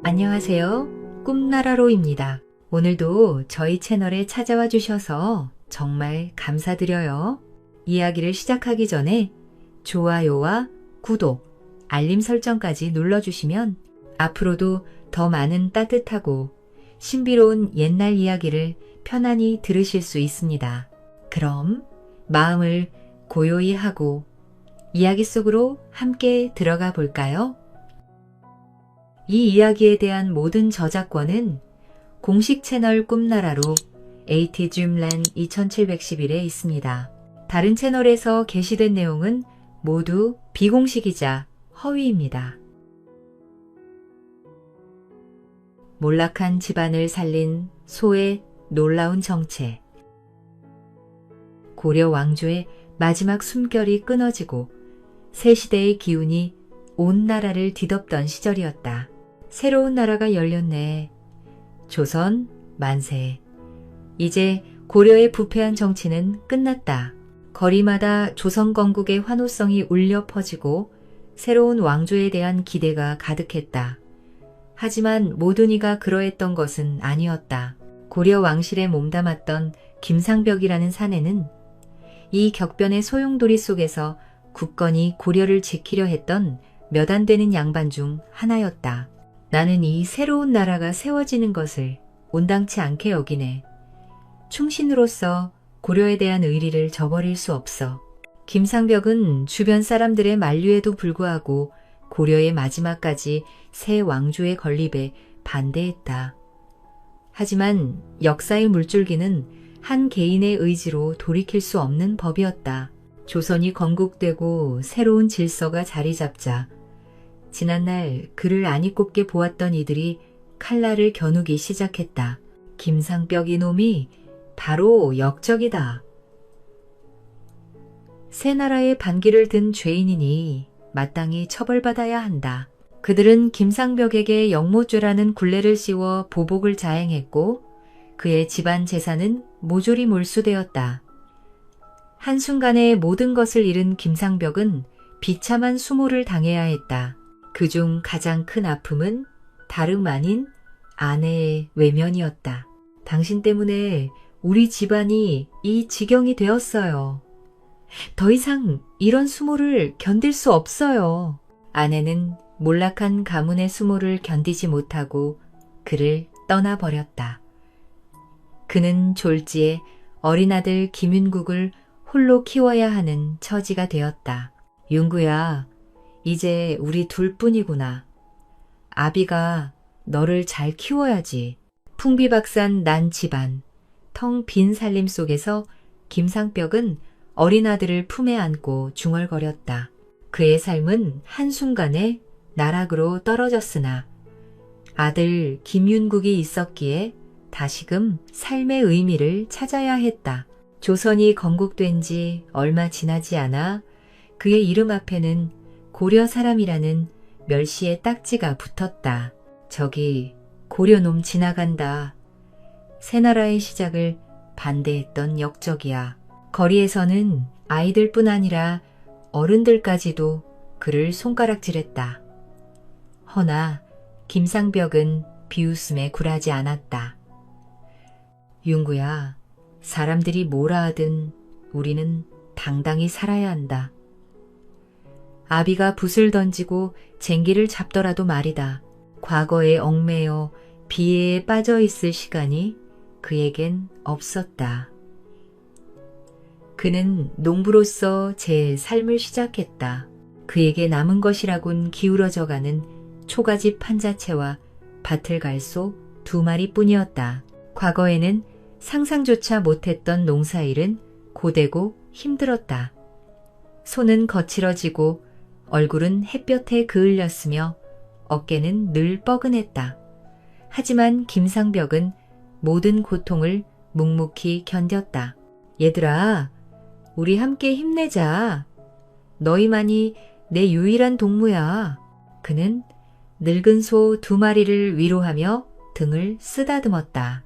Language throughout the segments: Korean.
안녕하세요. 꿈나라로입니다. 오늘도 저희 채널에 찾아와 주셔서 정말 감사드려요. 이야기를 시작하기 전에 좋아요와 구독, 알림 설정까지 눌러주시면 앞으로도 더 많은 따뜻하고 신비로운 옛날 이야기를 편안히 들으실 수 있습니다. 그럼 마음을 고요히 하고 이야기 속으로 함께 들어가 볼까요? 이 이야기에 대한 모든 저작권은 공식 채널 꿈나라로 ATDreamland 2711에 있습니다. 다른 채널에서 게시된 내용은 모두 비공식이자 허위입니다. 몰락한 집안을 살린 소의 놀라운 정체. 고려 왕조의 마지막 숨결이 끊어지고 새 시대의 기운이 온 나라를 뒤덮던 시절이었다. 새로운 나라가 열렸네. 조선 만세. 이제 고려의 부패한 정치는 끝났다. 거리마다 조선 건국의 환호성이 울려 퍼지고 새로운 왕조에 대한 기대가 가득했다. 하지만 모든 이가 그러했던 것은 아니었다. 고려 왕실에 몸담았던 김상벽이라는 사내는 이 격변의 소용돌이 속에서 굳건히 고려를 지키려 했던 몇 안 되는 양반 중 하나였다. 나는 이 새로운 나라가 세워지는 것을 온당치 않게 여기네. 충신으로서 고려에 대한 의리를 저버릴 수 없어. 김상벽은 주변 사람들의 만류에도 불구하고 고려의 마지막까지 새 왕조의 건립에 반대했다. 하지만 역사의 물줄기는 한 개인의 의지로 돌이킬 수 없는 법이었다. 조선이 건국되고 새로운 질서가 자리 잡자 지난날 그를 안이 꼽게 보았던 이들이 칼날을 겨누기 시작했다. 김상벽 이놈이 바로 역적이다. 새 나라의 반기를 든 죄인이니 마땅히 처벌받아야 한다. 그들은 김상벽에게 영모죄라는 굴레를 씌워 보복을 자행했고 그의 집안 재산은 모조리 몰수되었다. 한순간에 모든 것을 잃은 김상벽은 비참한 수모를 당해야 했다. 그중 가장 큰 아픔은 다름 아닌 아내의 외면이었다. 당신 때문에 우리 집안이 이 지경이 되었어요. 더 이상 이런 수모를 견딜 수 없어요. 아내는 몰락한 가문의 수모를 견디지 못하고 그를 떠나버렸다. 그는 졸지에 어린 아들 김윤국을 홀로 키워야 하는 처지가 되었다. 윤구야, 이제 우리 둘뿐이구나. 아비가 너를 잘 키워야지. 풍비박산 난 집안, 텅 빈 살림 속에서 김상벽은 어린 아들을 품에 안고 중얼거렸다. 그의 삶은 한순간에 나락으로 떨어졌으나 아들 김윤국이 있었기에 다시금 삶의 의미를 찾아야 했다. 조선이 건국된 지 얼마 지나지 않아 그의 이름 앞에는 고려 사람이라는 멸시의 딱지가 붙었다. 저기 고려놈 지나간다. 새나라의 시작을 반대했던 역적이야. 거리에서는 아이들뿐 아니라 어른들까지도 그를 손가락질했다. 허나 김상벽은 비웃음에 굴하지 않았다. 윤구야, 사람들이 뭐라 하든 우리는 당당히 살아야 한다. 아비가 붓을 던지고 쟁기를 잡더라도 말이다. 과거에 얽매여 비애에 빠져 있을 시간이 그에겐 없었다. 그는 농부로서 제 삶을 시작했다. 그에게 남은 것이라곤 기울어져가는 초가집 한 자체와 밭을 갈 소 2마리 뿐이었다. 과거에는 상상조차 못했던 농사일은 고되고 힘들었다. 손은 거칠어지고 얼굴은 햇볕에 그을렸으며 어깨는 늘 뻐근했다. 하지만 김상벽은 모든 고통을 묵묵히 견뎠다. 얘들아, 우리 함께 힘내자. 너희만이 내 유일한 동무야. 그는 늙은 소 2마리를 위로하며 등을 쓰다듬었다.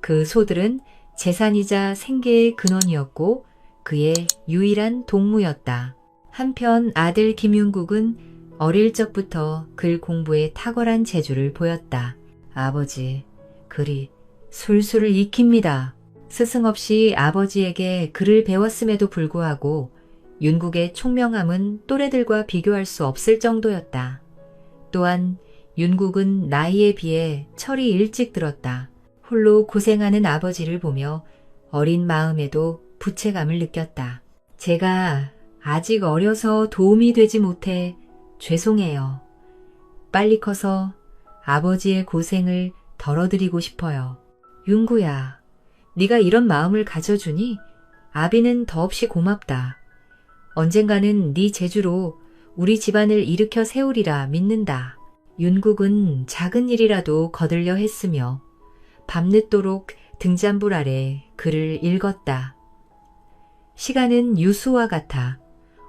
그 소들은 재산이자 생계의 근원이었고 그의 유일한 동무였다. 한편 아들 김윤국은 어릴 적부터 글 공부에 탁월한 재주를 보였다. 아버지, 글이 술술 익힙니다. 스승 없이 아버지에게 글을 배웠음에도 불구하고 윤국의 총명함은 또래들과 비교할 수 없을 정도였다. 또한 윤국은 나이에 비해 철이 일찍 들었다. 홀로 고생하는 아버지를 보며 어린 마음에도 부채감을 느꼈다. 제가 아직 어려서 도움이 되지 못해 죄송해요. 빨리 커서 아버지의 고생을 덜어드리고 싶어요. 윤구야, 네가 이런 마음을 가져주니 아비는 더없이 고맙다. 언젠가는 네 재주로 우리 집안을 일으켜 세우리라 믿는다. 윤국은 작은 일이라도 거들려 했으며 밤늦도록 등잔불 아래 글을 읽었다. 시간은 유수와 같아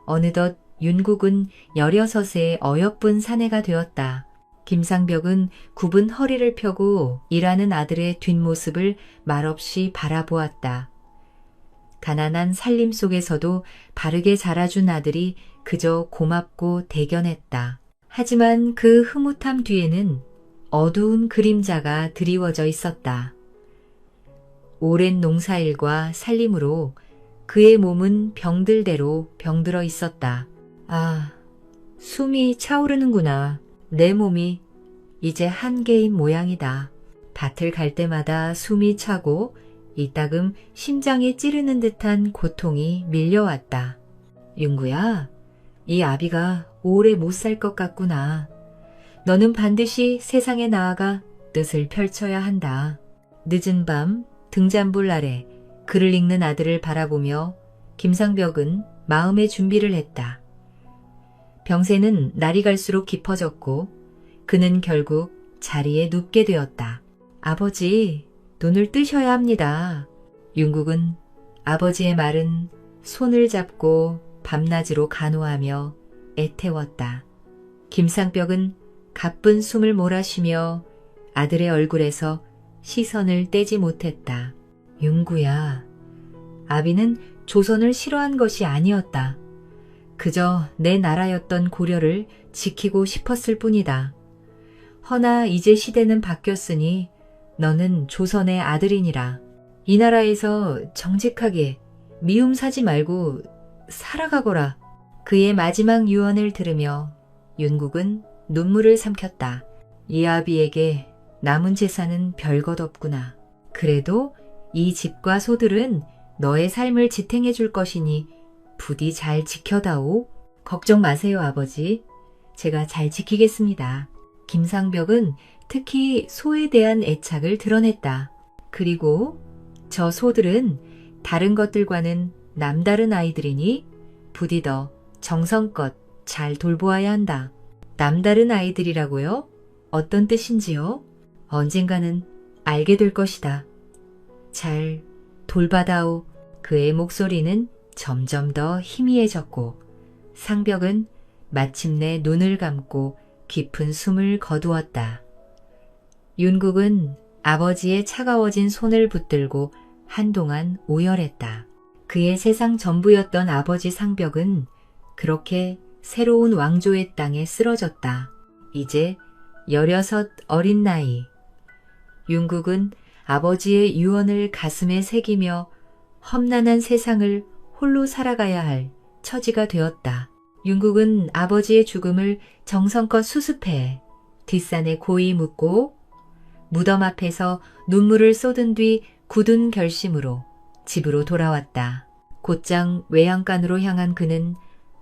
어느덧 윤국은 16의 어여쁜 사내가 되었다. 김상벽은 굽은 허리를 펴고 일하는 아들의 뒷모습을 말없이 바라보았다. 가난한 살림 속에서도 바르게 자라준 아들이 그저 고맙고 대견했다. 하지만 그 흐뭇함 뒤에는 어두운 그림자가 드리워져 있었다. 오랜 농사일과 살림으로 그의 몸은 병들대로 병들어 있었다. 아, 숨이 차오르는구나. 내 몸이 이제 한계인 모양이다. 밭을 갈 때마다 숨이 차고 이따금 심장이 찌르는 듯한 고통이 밀려왔다. 윤구야, 이 아비가 오래 못 살 것 같구나. 너는 반드시 세상에 나아가 뜻을 펼쳐야 한다. 늦은 밤 등잔불 아래 글을 읽는 아들을 바라보며 김상벽은 마음의 준비를 했다. 병세는 날이 갈수록 깊어졌고 그는 결국 자리에 눕게 되었다. 아버지, 눈을 뜨셔야 합니다. 윤국은 아버지의 말은 손을 잡고 밤낮으로 간호하며 애태웠다. 김상벽은 가쁜 숨을 몰아쉬며 아들의 얼굴에서 시선을 떼지 못했다. 윤구야, 아비는 조선을 싫어한 것이 아니었다. 그저 내 나라였던 고려를 지키고 싶었을 뿐이다. 허나 이제 시대는 바뀌었으니 너는 조선의 아들이니라. 이 나라에서 정직하게 미움 사지 말고 살아가거라. 그의 마지막 유언을 들으며 윤국은 눈물을 삼켰다. 이 아비에게 남은 재산은 별것 없구나. 그래도 이 집과 소들은 너의 삶을 지탱해 줄 것이니 부디 잘 지켜다오. 걱정 마세요, 아버지. 제가 잘 지키겠습니다. 김상벽은 특히 소에 대한 애착을 드러냈다. 그리고 저 소들은 다른 것들과는 남다른 아이들이니 부디 더 정성껏 잘 돌보아야 한다. 남다른 아이들이라고요? 어떤 뜻인지요? 언젠가는 알게 될 것이다. 잘 돌봐다오. 그의 목소리는 점점 더 희미해졌고 상벽은 마침내 눈을 감고 깊은 숨을 거두었다. 윤국은 아버지의 차가워진 손을 붙들고 한동안 오열했다. 그의 세상 전부였던 아버지 상벽은 그렇게 새로운 왕조의 땅에 쓰러졌다. 이제 16 어린 나이. 윤국은 아버지의 유언을 가슴에 새기며 험난한 세상을 홀로 살아가야 할 처지가 되었다. 윤국은 아버지의 죽음을 정성껏 수습해 뒷산에 고이 묻고 무덤 앞에서 눈물을 쏟은 뒤 굳은 결심으로 집으로 돌아왔다. 곧장 외양간으로 향한 그는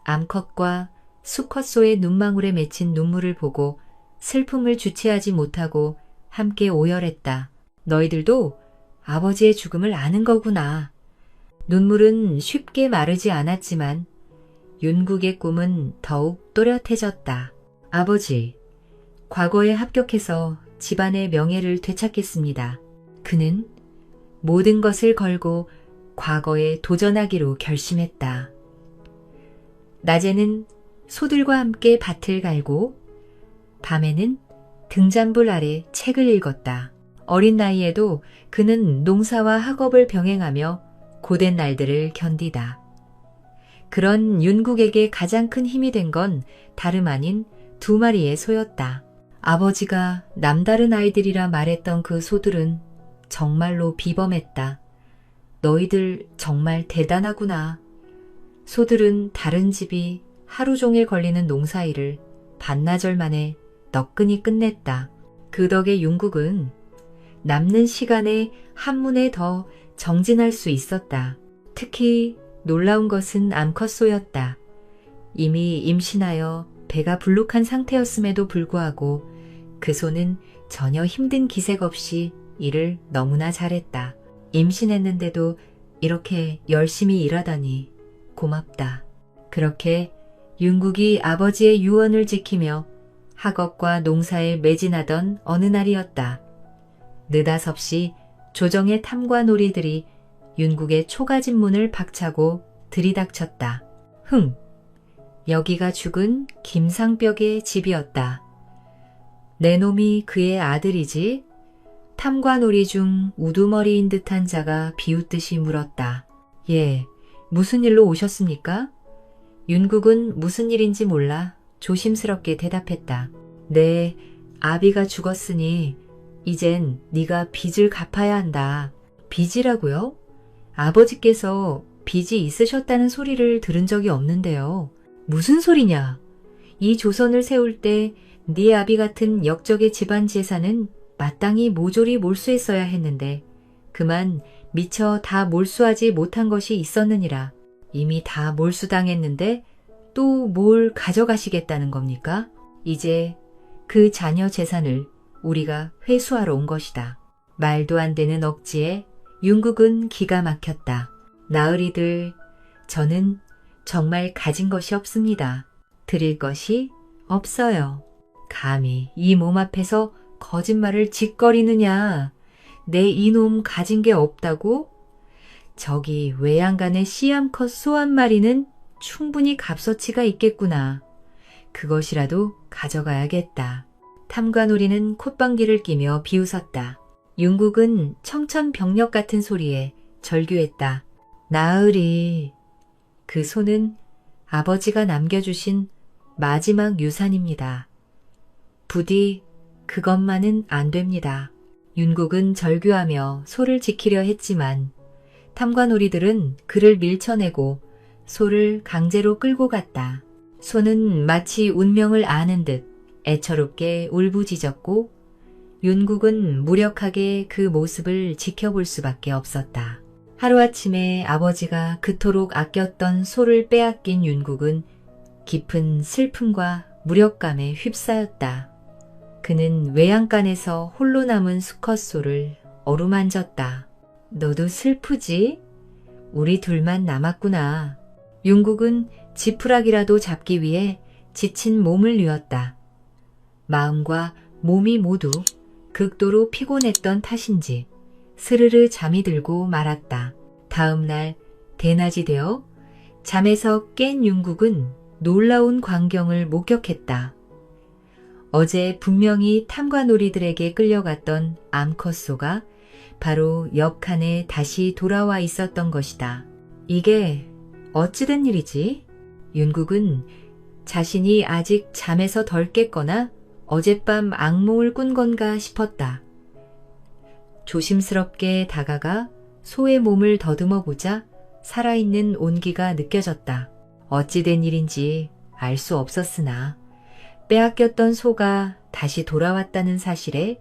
암컷과 수컷소의 눈망울에 맺힌 눈물을 보고 슬픔을 주체하지 못하고 함께 오열했다. 너희들도 아버지의 죽음을 아는 거구나. 눈물은 쉽게 마르지 않았지만 윤국의 꿈은 더욱 또렷해졌다. 아버지, 과거에 합격해서 집안의 명예를 되찾겠습니다. 그는 모든 것을 걸고 과거에 도전하기로 결심했다. 낮에는 소들과 함께 밭을 갈고 밤에는 등잔불 아래 책을 읽었다. 어린 나이에도 그는 농사와 학업을 병행하며 고된 날들을 견디다. 그런 윤국에게 가장 큰 힘이 된 건 다름 아닌 두 마리의 소였다. 아버지가 남다른 아이들이라 말했던 그 소들은 정말로 비범했다. 너희들 정말 대단하구나. 소들은 다른 집이 하루 종일 걸리는 농사일을 반나절 만에 너끈히 끝냈다. 그 덕에 윤국은 남는 시간에 한문에 더 정진할 수 있었다. 특히 놀라운 것은 암컷소였다. 이미 임신하여 배가 불룩한 상태였음에도 불구하고 그 소는 전혀 힘든 기색 없이 일을 너무나 잘했다. 임신했는데도 이렇게 열심히 일하다니 고맙다. 그렇게 윤국이 아버지의 유언을 지키며 학업과 농사에 매진하던 어느 날이었다. 느닷없이 조정의 탐관오리들이 윤국의 초가집 문을 박차고 들이닥쳤다. 여기가 죽은 김상벽의 집이었다. 내 놈이 그의 아들이지? 탐관오리 중 우두머리인 듯한 자가 비웃듯이 물었다. 예, 무슨 일로 오셨습니까? 윤국은 무슨 일인지 몰라 조심스럽게 대답했다. 네, 아비가 죽었으니 이젠 네가 빚을 갚아야 한다. 빚이라고요? 아버지께서 빚이 있으셨다는 소리를 들은 적이 없는데요. 무슨 소리냐? 이 조선을 세울 때 네 아비 같은 역적의 집안 재산은 마땅히 모조리 몰수했어야 했는데 그만 미처 다 몰수하지 못한 것이 있었느니라. 이미 다 몰수당했는데 또 뭘 가져가시겠다는 겁니까? 이제 그 자녀 재산을 우리가 회수하러 온 것이다. 말도 안 되는 억지에 윤국은 기가 막혔다. 나으리들, 저는 정말 가진 것이 없습니다. 드릴 것이 없어요. 감히 이 몸 앞에서 거짓말을 짓거리느냐. 내 이놈 가진 게 없다고? 저기 외양간의 씨암컷 소 한 마리는 충분히 값어치가 있겠구나. 그것이라도 가져가야겠다. 탐관오리는 콧방귀를 끼며 비웃었다. 윤국은 청천벽력 같은 소리에 절규했다. 나으리, 그 소는 아버지가 남겨주신 마지막 유산입니다. 부디 그것만은 안 됩니다. 윤국은 절규하며 소를 지키려 했지만 탐관오리들은 그를 밀쳐내고 소를 강제로 끌고 갔다. 소는 마치 운명을 아는 듯 애처롭게 울부짖었고 윤국은 무력하게 그 모습을 지켜볼 수밖에 없었다. 하루아침에 아버지가 그토록 아꼈던 소를 빼앗긴 윤국은 깊은 슬픔과 무력감에 휩싸였다. 그는 외양간에서 홀로 남은 수컷 소를 어루만졌다. 너도 슬프지? 우리 둘만 남았구나. 윤국은 지푸라기라도 잡기 위해 지친 몸을 뉘었다. 마음과 몸이 모두 극도로 피곤했던 탓인지 스르르 잠이 들고 말았다. 다음 날 대낮이 되어 잠에서 깬 윤국은 놀라운 광경을 목격했다. 어제 분명히 탐관오리들에게 끌려갔던 암컷소가 바로 옆 칸에 다시 돌아와 있었던 것이다. 이게 어찌된 일이지? 윤국은 자신이 아직 잠에서 덜 깼거나 어젯밤 악몽을 꾼 건가 싶었다. 조심스럽게 다가가 소의 몸을 더듬어 보자 살아있는 온기가 느껴졌다. 어찌된 일인지 알 수 없었으나 빼앗겼던 소가 다시 돌아왔다는 사실에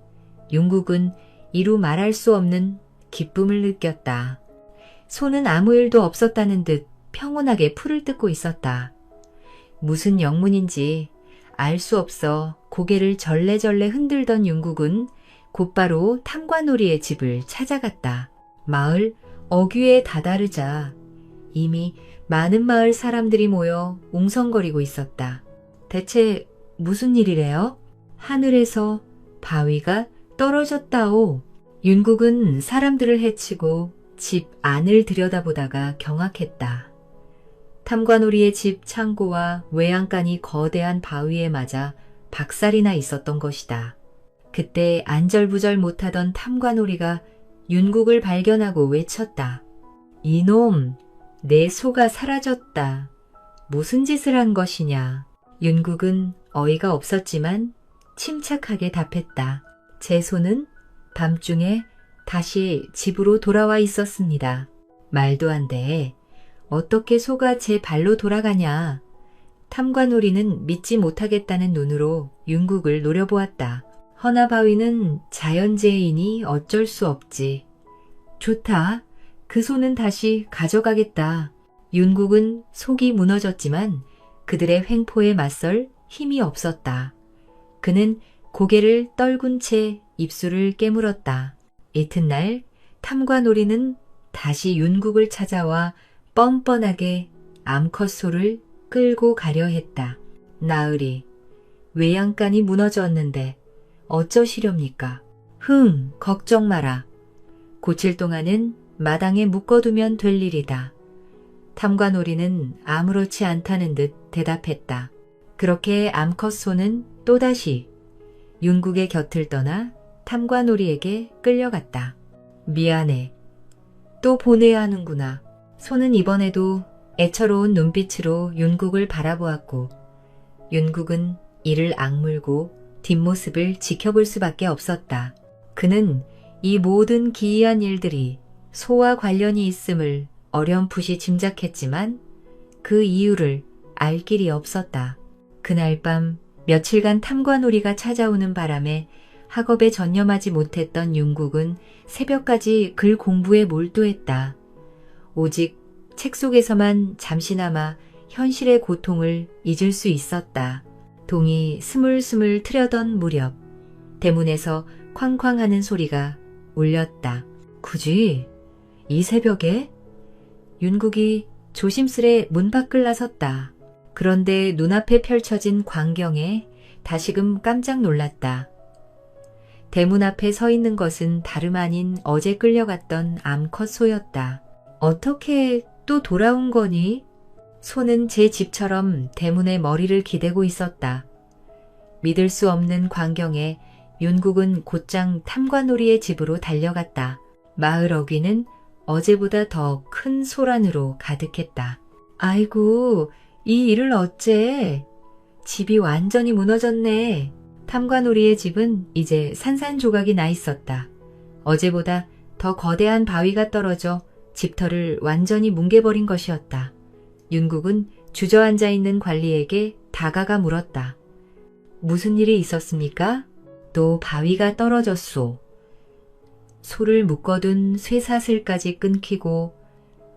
윤국은 이루 말할 수 없는 기쁨을 느꼈다. 소는 아무 일도 없었다는 듯 평온하게 풀을 뜯고 있었다. 무슨 영문인지 알 수 없어 고개를 절레절레 흔들던 윤국은 곧바로 탐관오리의 집을 찾아갔다. 마을 어귀에 다다르자 이미 많은 마을 사람들이 모여 웅성거리고 있었다. 대체 무슨 일이래요? 하늘에서 바위가 떨어졌다오. 윤국은 사람들을 해치고 집 안을 들여다보다가 경악했다. 탐관오리의 집 창고와 외양간이 거대한 바위에 맞아 박살이 나 있었던 것이다. 그때 안절부절 못하던 탐관오리가 윤국을 발견하고 외쳤다. 이놈, 내 소가 사라졌다. 무슨 짓을 한 것이냐. 윤국은 어이가 없었지만 침착하게 답했다. 제 소는 밤중에 다시 집으로 돌아와 있었습니다. 말도 안 돼. 어떻게 소가 제 발로 돌아가냐. 탐관오리는 믿지 못하겠다는 눈으로 윤국을 노려보았다. 허나 바위는 자연재해이니 어쩔 수 없지. 좋다. 그 소는 다시 가져가겠다. 윤국은 속이 무너졌지만 그들의 횡포에 맞설 힘이 없었다. 그는 고개를 떨군 채 입술을 깨물었다. 이튿날 탐관오리는 다시 윤국을 찾아와 뻔뻔하게 암컷 소를 끌고 가려 했다. 나으리, 외양간이 무너졌는데 어쩌시렵니까? 걱정 마라. 고칠 동안은 마당에 묶어두면 될 일이다. 탐관오리는 아무렇지 않다는 듯 대답했다. 그렇게 암컷 소는 또다시 윤국의 곁을 떠나 탐관오리에게 끌려갔다. 미안해. 또 보내야 하는구나. 소는 이번에도 애처로운 눈빛으로 윤국을 바라보았고 윤국은 이를 악물고 뒷모습을 지켜볼 수밖에 없었다. 그는 이 모든 기이한 일들이 소와 관련이 있음을 어렴풋이 짐작했지만 그 이유를 알 길이 없었다. 그날 밤 며칠간 탐관오리가 찾아오는 바람에 학업에 전념하지 못했던 윤국은 새벽까지 글 공부에 몰두했다. 오직 책 속에서만 잠시나마 현실의 고통을 잊을 수 있었다. 동이 스물스물 트려던 무렵 대문에서 쾅쾅 하는 소리가 울렸다. 굳이 이 새벽에? 윤국이 조심스레 문 밖을 나섰다. 그런데 눈앞에 펼쳐진 광경에 다시금 깜짝 놀랐다. 대문 앞에 서 있는 것은 다름 아닌 어제 끌려갔던 암컷 소였다. 어떻게 또 돌아온 거니? 소는 제 집처럼 대문에 머리를 기대고 있었다. 믿을 수 없는 광경에 윤국은 곧장 탐관오리의 집으로 달려갔다. 마을 어귀는 어제보다 더 큰 소란으로 가득했다. 아이고, 이 일을 어째? 집이 완전히 무너졌네. 탐관오리의 집은 이제 산산조각이 나 있었다. 어제보다 더 거대한 바위가 떨어져 집터를 완전히 뭉개버린 것이었다. 윤국은 주저앉아 있는 관리에게 다가가 물었다. 무슨 일이 있었습니까? 또 바위가 떨어졌소. 소를 묶어둔 쇠사슬까지 끊기고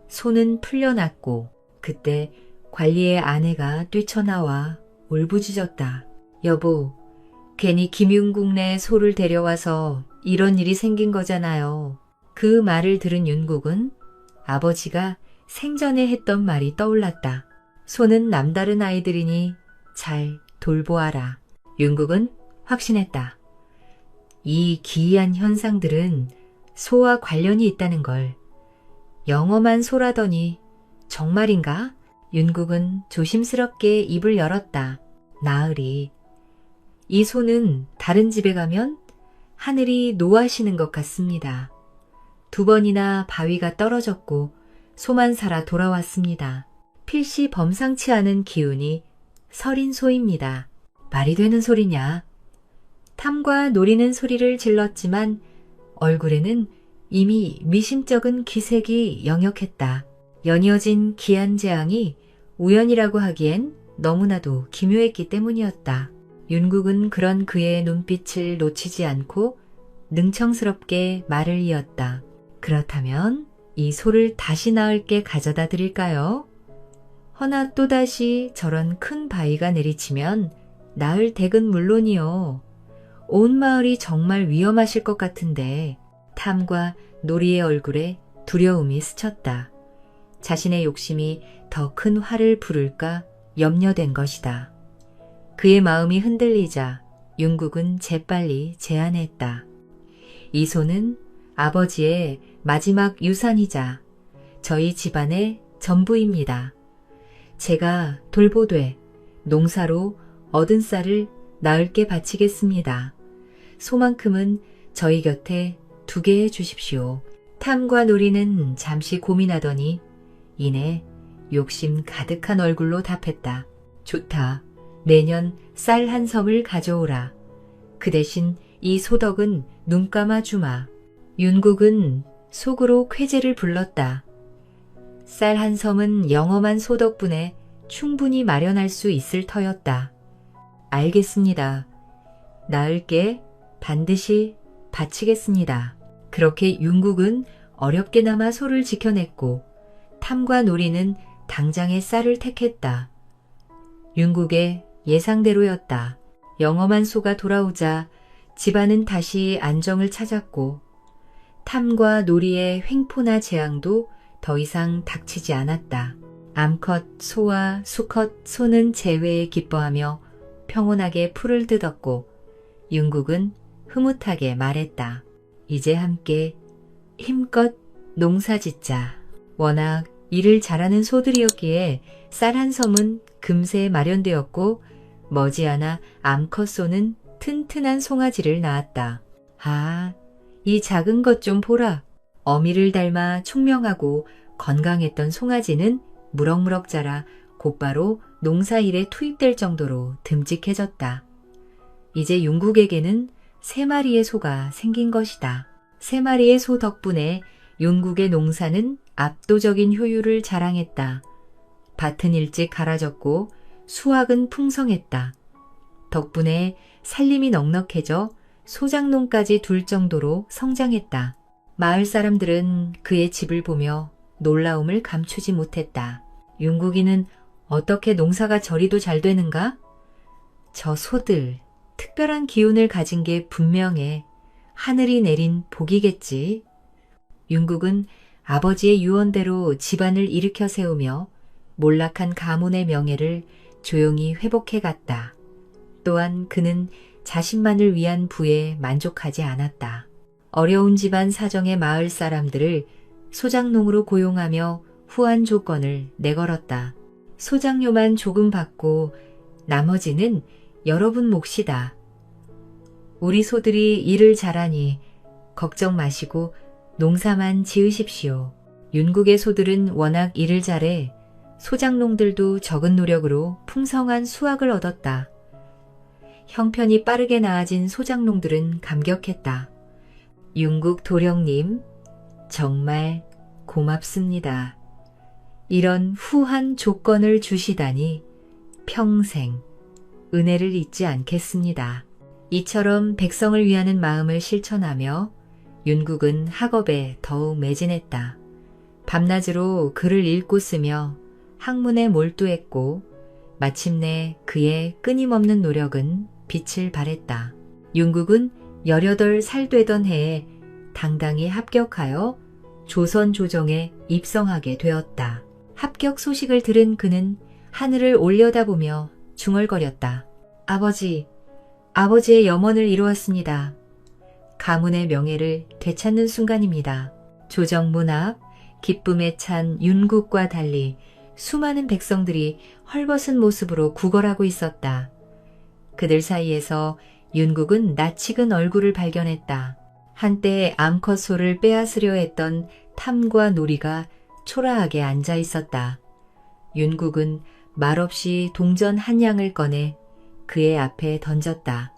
소는 풀려났고 그때 관리의 아내가 뛰쳐나와 울부짖었다. 여보, 괜히 김윤국네 소를 데려와서 이런 일이 생긴 거잖아요. 그 말을 들은 윤국은 아버지가 생전에 했던 말이 떠올랐다. 소는 남다른 아이들이니 잘 돌보아라. 윤국은 확신했다. 이 기이한 현상들은 소와 관련이 있다는 걸. 영험한 소라더니 정말인가? 윤국은 조심스럽게 입을 열었다. 나으리, 이 소는 다른 집에 가면 하늘이 노하시는 것 같습니다. 2번이나 바위가 떨어졌고 소만 살아 돌아왔습니다. 필시 범상치 않은 기운이 서린 소입니다. 말이 되는 소리냐? 탐과 노리는 소리를 질렀지만 얼굴에는 이미 미심쩍은 기색이 역력했다. 연이어진 기한 재앙이 우연이라고 하기엔 너무나도 기묘했기 때문이었다. 윤국은 그런 그의 눈빛을 놓치지 않고 능청스럽게 말을 이었다. 그렇다면 이 소를 다시 낳을게 가져다 드릴까요? 허나 또다시 저런 큰 바위가 내리치면 낳을 댁은 물론이요. 온 마을이 정말 위험하실 것 같은데. 탐과 노리의 얼굴에 두려움이 스쳤다. 자신의 욕심이 더 큰 화를 부를까 염려된 것이다. 그의 마음이 흔들리자 윤국은 재빨리 제안했다. 이 소는 아버지의 마지막 유산이자 저희 집안의 전부입니다. 제가 돌보되 농사로 얻은 쌀을 나을게 바치겠습니다. 소만큼은 저희 곁에 두게 해주십시오. 탐과 노리는 잠시 고민하더니 이내 욕심 가득한 얼굴로 답했다. 좋다. 내년 쌀 한 섬을 가져오라. 그 대신 이 소덕은 눈 감아 주마. 윤국은 속으로 쾌재를 불렀다. 쌀 한 섬은 영험한 소 덕분에 충분히 마련할 수 있을 터였다. 알겠습니다. 나을게 반드시 바치겠습니다. 그렇게 윤국은 어렵게나마 소를 지켜냈고 탐과 놀이는 당장의 쌀을 택했다. 윤국의 예상대로였다. 영험한 소가 돌아오자 집안은 다시 안정을 찾았고 탐과 놀이의 횡포나 재앙도 더 이상 닥치지 않았다. 암컷 소와 수컷 소는 재회에 기뻐하며 평온하게 풀을 뜯었고 윤국은 흐뭇하게 말했다. 이제 함께 힘껏 농사짓자. 워낙 일을 잘하는 소들이었기에 쌀 한 섬은 금세 마련되었고 머지않아 암컷 소는 튼튼한 송아지를 낳았다. 아, 이 작은 것 좀 보라. 어미를 닮아 총명하고 건강했던 송아지는 무럭무럭 자라 곧바로 농사일에 투입될 정도로 듬직해졌다. 이제 윤국에게는 3마리의 소가 생긴 것이다. 3마리의 소 덕분에 윤국의 농사는 압도적인 효율을 자랑했다. 밭은 일찍 갈아졌고 수확은 풍성했다. 덕분에 살림이 넉넉해져 소장농까지 둘 정도로 성장했다. 마을 사람들은 그의 집을 보며 놀라움을 감추지 못했다. 윤국이는 어떻게 농사가 저리도 잘 되는가? 저 소들, 특별한 기운을 가진 게 분명해. 하늘이 내린 복이겠지. 윤국은 아버지의 유언대로 집안을 일으켜 세우며 몰락한 가문의 명예를 조용히 회복해 갔다. 또한 그는 자신만을 위한 부에 만족하지 않았다. 어려운 집안 사정의 마을 사람들을 소장농으로 고용하며 후한 조건을 내걸었다. 소장료만 조금 받고 나머지는 여러분 몫이다. 우리 소들이 일을 잘하니 걱정 마시고 농사만 지으십시오. 윤국의 소들은 워낙 일을 잘해 소장농들도 적은 노력으로 풍성한 수확을 얻었다. 형편이 빠르게 나아진 소장농들은 감격했다. 윤국 도령님, 정말 고맙습니다. 이런 후한 조건을 주시다니 평생 은혜를 잊지 않겠습니다. 이처럼 백성을 위하는 마음을 실천하며 윤국은 학업에 더욱 매진했다. 밤낮으로 글을 읽고 쓰며 학문에 몰두했고 마침내 그의 끊임없는 노력은 빛을 발했다. 윤국은 18살 되던 해에 당당히 합격하여 조선 조정에 입성하게 되었다. 합격 소식을 들은 그는 하늘을 올려다보며 중얼거렸다. 아버지, 아버지의 염원을 이루었습니다. 가문의 명예를 되찾는 순간입니다. 조정문 앞 기쁨에 찬 윤국과 달리 수많은 백성들이 헐벗은 모습으로 구걸하고 있었다. 그들 사이에서 윤국은 낯익은 얼굴을 발견했다. 한때 암컷 소를 빼앗으려 했던 탐과 놀이가 초라하게 앉아 있었다. 윤국은 말없이 동전 한 양을 꺼내 그의 앞에 던졌다.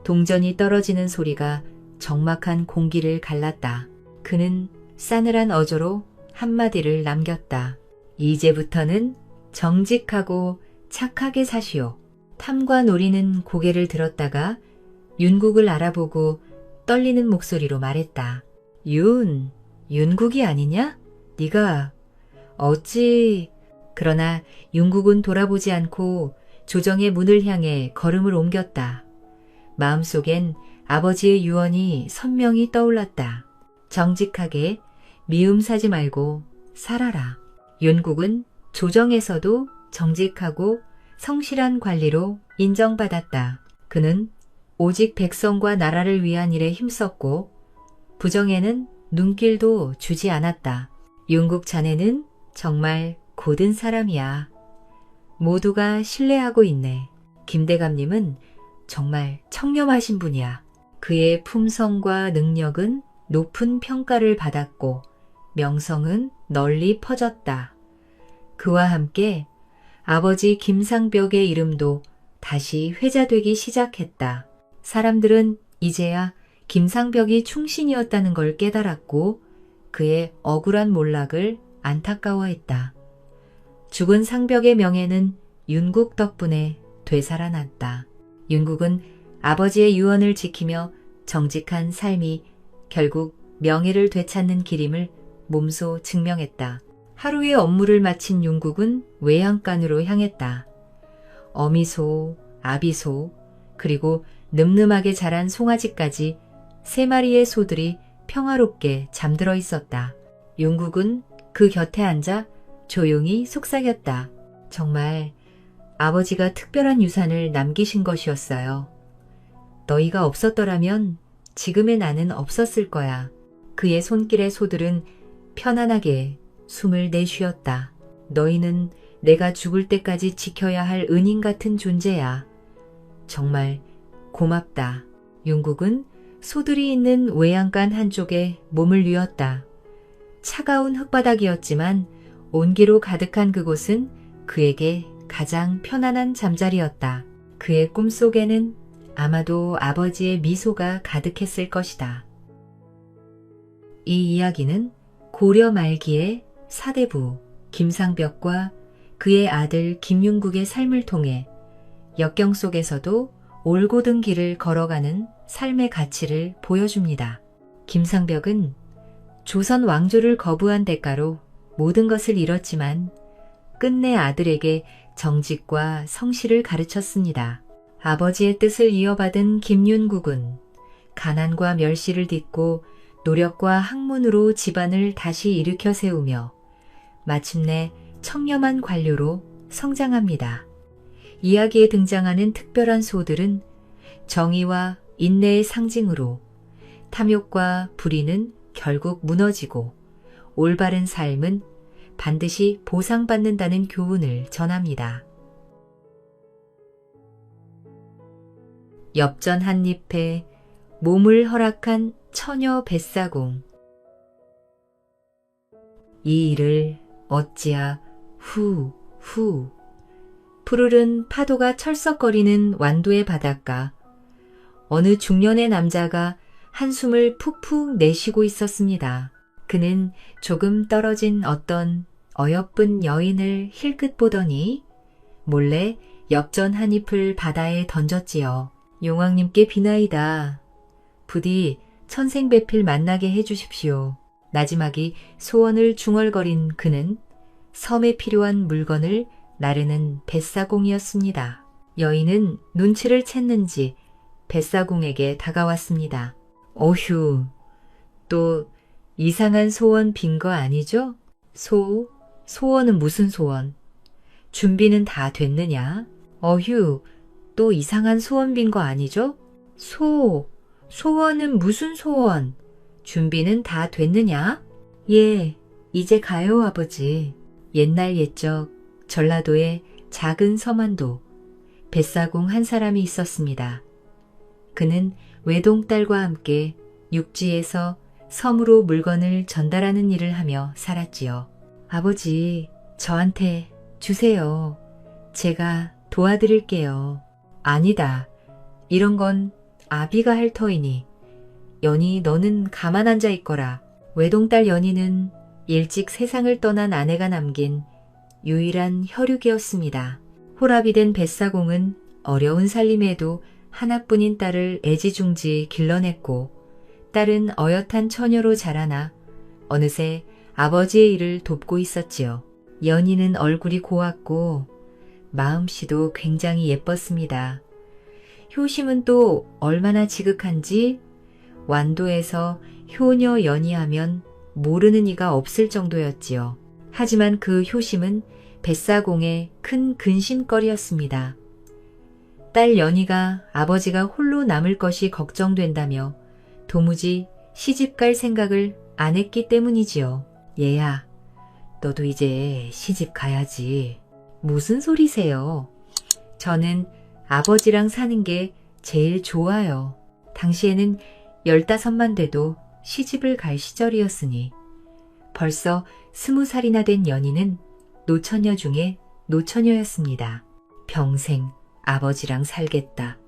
동전이 떨어지는 소리가 적막한 공기를 갈랐다. 그는 싸늘한 어조로 한마디를 남겼다. 이제부터는 정직하고 착하게 사시오. 탐과 놀이는 고개를 들었다가 윤국을 알아보고 떨리는 목소리로 말했다. 윤국이 아니냐? 네가 어찌... 그러나 윤국은 돌아보지 않고 조정의 문을 향해 걸음을 옮겼다. 마음속엔 아버지의 유언이 선명히 떠올랐다. 정직하게 미움 사지 말고 살아라. 윤국은 조정에서도 정직하고 성실한 관리로 인정받았다. 그는 오직 백성과 나라를 위한 일에 힘썼고 부정에는 눈길도 주지 않았다. 윤국 자네는 정말 고든 사람이야. 모두가 신뢰하고 있네. 김대감님은 정말 청렴하신 분이야. 그의 품성과 능력은 높은 평가를 받았고 명성은 널리 퍼졌다. 그와 함께 아버지 김상벽의 이름도 다시 회자되기 시작했다. 사람들은 이제야 김상벽이 충신이었다는 걸 깨달았고 그의 억울한 몰락을 안타까워했다. 죽은 상벽의 명예는 윤국 덕분에 되살아났다. 윤국은 아버지의 유언을 지키며 정직한 삶이 결국 명예를 되찾는 길임을 몸소 증명했다. 하루의 업무를 마친 윤국은 외양간으로 향했다. 어미소, 아비소, 그리고 늠름하게 자란 송아지까지 3마리의 소들이 평화롭게 잠들어 있었다. 윤국은 그 곁에 앉아 조용히 속삭였다. 정말 아버지가 특별한 유산을 남기신 것이었어요. 너희가 없었더라면 지금의 나는 없었을 거야. 그의 손길의 소들은 편안하게 숨을 내쉬었다. 너희는 내가 죽을 때까지 지켜야 할 은인 같은 존재야. 정말 고맙다. 윤국은 소들이 있는 외양간 한쪽에 몸을 뉘었다. 차가운 흙바닥이었지만 온기로 가득한 그곳은 그에게 가장 편안한 잠자리였다. 그의 꿈속에는 아마도 아버지의 미소가 가득했을 것이다. 이 이야기는 고려 말기에 사대부 김상벽과 그의 아들 김윤국의 삶을 통해 역경 속에서도 올곧은 길을 걸어가는 삶의 가치를 보여줍니다. 김상벽은 조선 왕조를 거부한 대가로 모든 것을 잃었지만 끝내 아들에게 정직과 성실을 가르쳤습니다. 아버지의 뜻을 이어받은 김윤국은 가난과 멸시를 딛고 노력과 학문으로 집안을 다시 일으켜 세우며 마침내 청렴한 관료로 성장합니다. 이야기에 등장하는 특별한 소들은 정의와 인내의 상징으로 탐욕과 불의는 결국 무너지고 올바른 삶은 반드시 보상받는다는 교훈을 전합니다. 엽전 한 잎에 몸을 허락한 처녀 뱃사공. 이 일을 어찌야 후 푸르른 파도가 철썩거리는 완도의 바닷가. 어느 중년의 남자가 한숨을 푹푹 내쉬고 있었습니다. 그는 조금 떨어진 어떤 어여쁜 여인을 힐끗 보더니 몰래 엽전 한 잎을 바다에 던졌지요. 용왕님께 비나이다. 부디 천생배필 만나게 해주십시오. 나지막이 소원을 중얼거린 그는 섬에 필요한 물건을 나르는 뱃사공이었습니다. 여인은 눈치를 챘는지 뱃사공에게 다가왔습니다. 어휴, 또 이상한 소원 빈 거 아니죠? 소원은 무슨 소원? 준비는 다 됐느냐? 어휴, 또 이상한 소원 빈 거 아니죠? 소원은 무슨 소원? 준비는 다 됐느냐? 예, 이제 가요, 아버지. 옛날 옛적 전라도의 작은 섬안도 뱃사공 한 사람이 있었습니다. 그는 외동딸과 함께 육지에서 섬으로 물건을 전달하는 일을 하며 살았지요. 아버지, 저한테 주세요. 제가 도와드릴게요. 아니다. 이런 건 아비가 할 터이니. 연희, 너는 가만 앉아 있거라. 외동딸 연희는 일찍 세상을 떠난 아내가 남긴 유일한 혈육이었습니다. 호랍이 된 뱃사공은 어려운 살림에도 하나뿐인 딸을 애지중지 길러냈고 딸은 어엿한 처녀로 자라나 어느새 아버지의 일을 돕고 있었지요. 연희는 얼굴이 고왔고 마음씨도 굉장히 예뻤습니다. 효심은 또 얼마나 지극한지 완도에서 효녀 연희하면 모르는 이가 없을 정도였지요. 하지만 그 효심은 뱃사공의 큰 근심거리였습니다. 딸 연희가 아버지가 홀로 남을 것이 걱정된다며 도무지 시집갈 생각을 안 했기 때문이지요. 얘야, 너도 이제 시집 가야지. 무슨 소리세요? 저는 아버지랑 사는 게 제일 좋아요. 당시에는 15만 돼도 시집을 갈 시절이었으니 벌써 20살이나 된 연희는 노처녀 중에 노처녀였습니다. 평생 아버지랑 살겠다.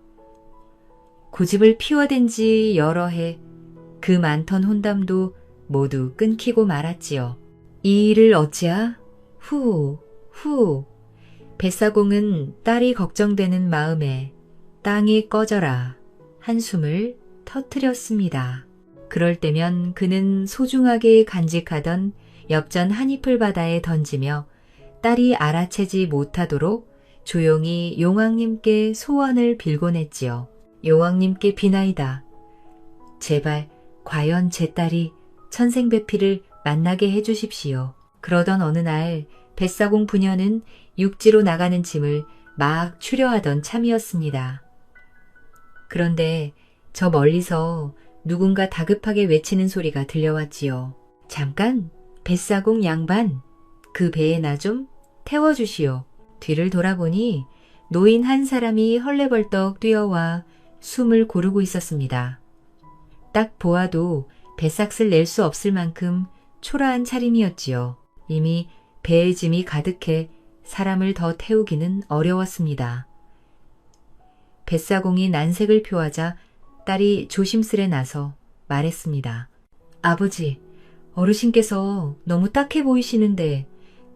고집을 피워댄 지 여러 해, 그 많던 혼담도 모두 끊기고 말았지요. 이 일을 어찌하? 후. 뱃사공은 딸이 걱정되는 마음에 땅이 꺼져라 한숨을 터뜨렸습니다. 그럴 때면 그는 소중하게 간직하던 엽전 한 잎을 바다에 던지며 딸이 알아채지 못하도록 조용히 용왕님께 소원을 빌곤 했지요. 용왕님께 비나이다. 제발 과연 제 딸이 천생배피를 만나게 해주십시오. 그러던 어느 날 뱃사공 부녀는 육지로 나가는 짐을 막 추려하던 참이었습니다. 그런데 저 멀리서 누군가 다급하게 외치는 소리가 들려왔지요. 잠깐, 뱃사공 양반, 그 배에 나 좀 태워주시오. 뒤를 돌아보니 노인 한 사람이 헐레벌떡 뛰어와 숨을 고르고 있었습니다. 딱 보아도 배삭을 낼 수 없을 만큼 초라한 차림이었지요. 이미 배에 짐이 가득해 사람을 더 태우기는 어려웠습니다. 뱃사공이 난색을 표하자 딸이 조심스레 나서 말했습니다. 아버지, 어르신께서 너무 딱해 보이시는데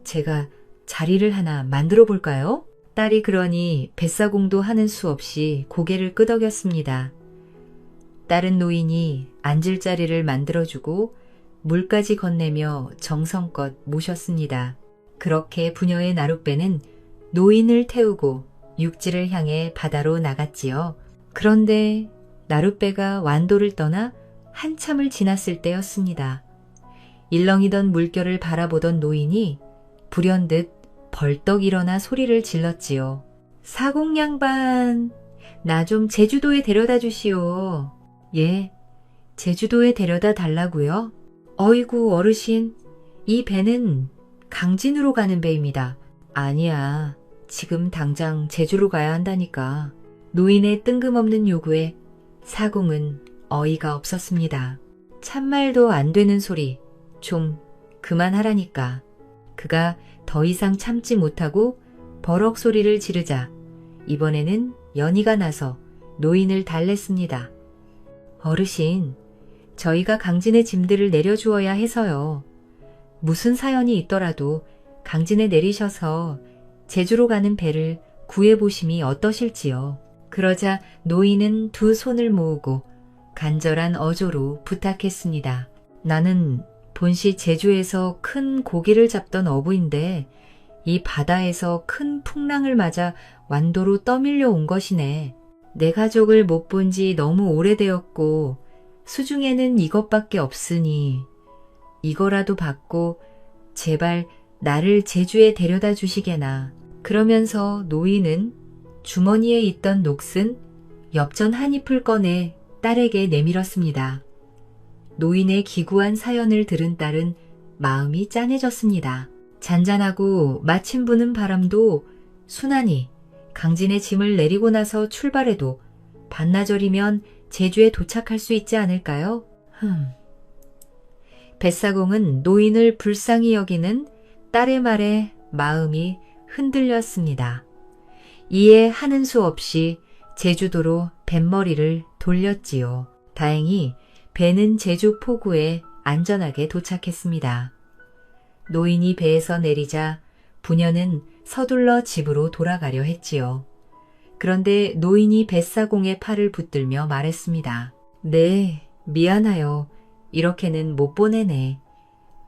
제가 자리를 하나 만들어 볼까요? 딸이 그러니 뱃사공도 하는 수 없이 고개를 끄덕였습니다. 다른 노인이 앉을 자리를 만들어주고 물까지 건네며 정성껏 모셨습니다. 그렇게 부녀의 나룻배는 노인을 태우고 육지를 향해 바다로 나갔지요. 그런데 나룻배가 완도를 떠나 한참을 지났을 때였습니다. 일렁이던 물결을 바라보던 노인이 불현듯 벌떡 일어나 소리를 질렀지요. 사공양반, 나 좀 제주도에 데려다 주시오. 예, 제주도에 데려다 달라고요? 어이구 어르신, 이 배는 강진으로 가는 배입니다. 아니야, 지금 당장 제주로 가야 한다니까. 노인의 뜬금없는 요구에 사공은 어이가 없었습니다. 참말도 안 되는 소리, 좀 그만하라니까. 그가 더 이상 참지 못하고 버럭 소리를 지르자 이번에는 연희가 나서 노인을 달랬습니다. 어르신, 저희가 강진의 짐들을 내려주어야 해서요. 무슨 사연이 있더라도 강진에 내리셔서 제주로 가는 배를 구해보심이 어떠실지요. 그러자 노인은 두 손을 모으고 간절한 어조로 부탁했습니다. 나는 본시 제주에서 큰 고기를 잡던 어부인데 이 바다에서 큰 풍랑을 맞아 완도로 떠밀려 온 것이네. 내 가족을 못 본 지 너무 오래되었고 수중에는 이것밖에 없으니 이거라도 받고 제발 나를 제주에 데려다 주시게나. 그러면서 노인은 주머니에 있던 녹슨 엽전 한 잎을 꺼내 딸에게 내밀었습니다. 노인의 기구한 사연을 들은 딸은 마음이 짠해졌습니다. 잔잔하고 마침 부는 바람도 순하니 강진의 짐을 내리고 나서 출발해도 반나절이면 제주에 도착할 수 있지 않을까요? 뱃사공은 노인을 불쌍히 여기는 딸의 말에 마음이 흔들렸습니다. 이에 하는 수 없이 제주도로 뱃머리를 돌렸지요. 다행히 배는 제주 포구에 안전하게 도착했습니다. 노인이 배에서 내리자 부녀는 서둘러 집으로 돌아가려 했지요. 그런데 노인이 뱃사공의 팔을 붙들며 말했습니다. 네, 미안하여. 이렇게는 못 보내네.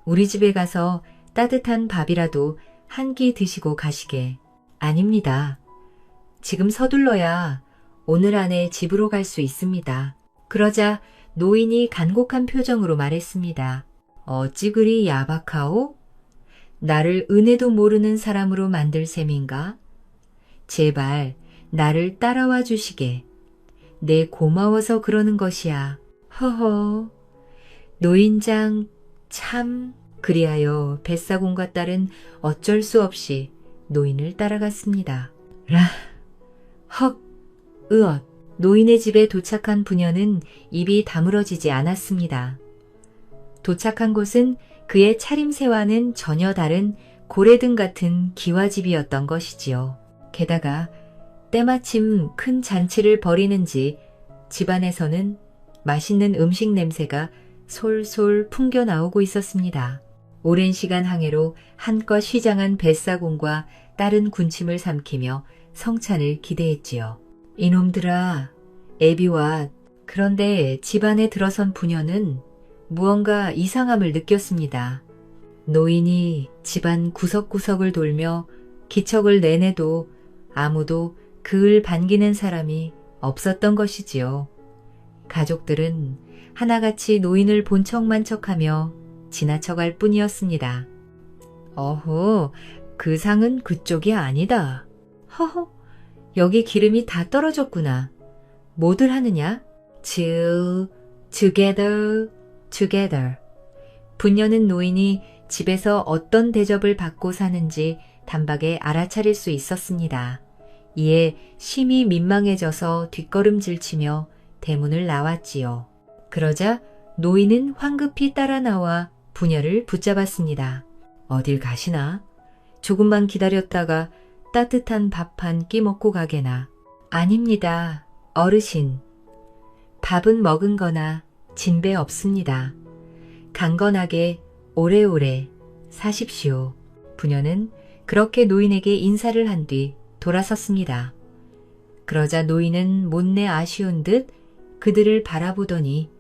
우리 집에 가서 따뜻한 밥이라도 한 끼 드시고 가시게. 아닙니다. 지금 서둘러야 오늘 안에 집으로 갈 수 있습니다. 그러자 노인이 간곡한 표정으로 말했습니다. 어찌 그리 야박하오? 나를 은혜도 모르는 사람으로 만들 셈인가? 제발 나를 따라와 주시게. 내 고마워서 그러는 것이야. 허허. 노인장 참. 그리하여 뱃사공과 딸은 어쩔 수 없이 노인을 따라갔습니다. 헉, 으엇. 노인의 집에 도착한 부녀는 입이 다물어지지 않았습니다. 도착한 곳은 그의 차림새와는 전혀 다른 고래등 같은 기와집이었던 것이지요. 게다가 때마침 큰 잔치를 벌이는지 집안에서는 맛있는 음식 냄새가 솔솔 풍겨 나오고 있었습니다. 오랜 시간 항해로 한껏 휘장한 뱃사공과 다른 군침을 삼키며 성찬을 기대했지요. 이놈들아, 애비와. 그런데 집안에 들어선 부녀는 무언가 이상함을 느꼈습니다. 노인이 집안 구석구석을 돌며 기척을 내내도 아무도 그을 반기는 사람이 없었던 것이지요. 가족들은 하나같이 노인을 본 척만 척하며 지나쳐갈 뿐이었습니다. 어허, 그 상은 그쪽이 아니다. 허허, 여기 기름이 다 떨어졌구나. 뭐들 하느냐? together. 부녀는 노인이 집에서 어떤 대접을 받고 사는지 단박에 알아차릴 수 있었습니다. 이에 심히 민망해져서 뒷걸음질치며 대문을 나왔지요. 그러자 노인은 황급히 따라 나와 부녀를 붙잡았습니다. 어딜 가시나? 조금만 기다렸다가 따뜻한 밥 한 끼 먹고 가게나. 아닙니다, 어르신. 밥은 먹은 거나 진배 없습니다. 강건하게 오래오래 사십시오. 부녀는 그렇게 노인에게 인사를 한 뒤 돌아섰습니다. 그러자 노인은 못내 아쉬운 듯 그들을 바라보더니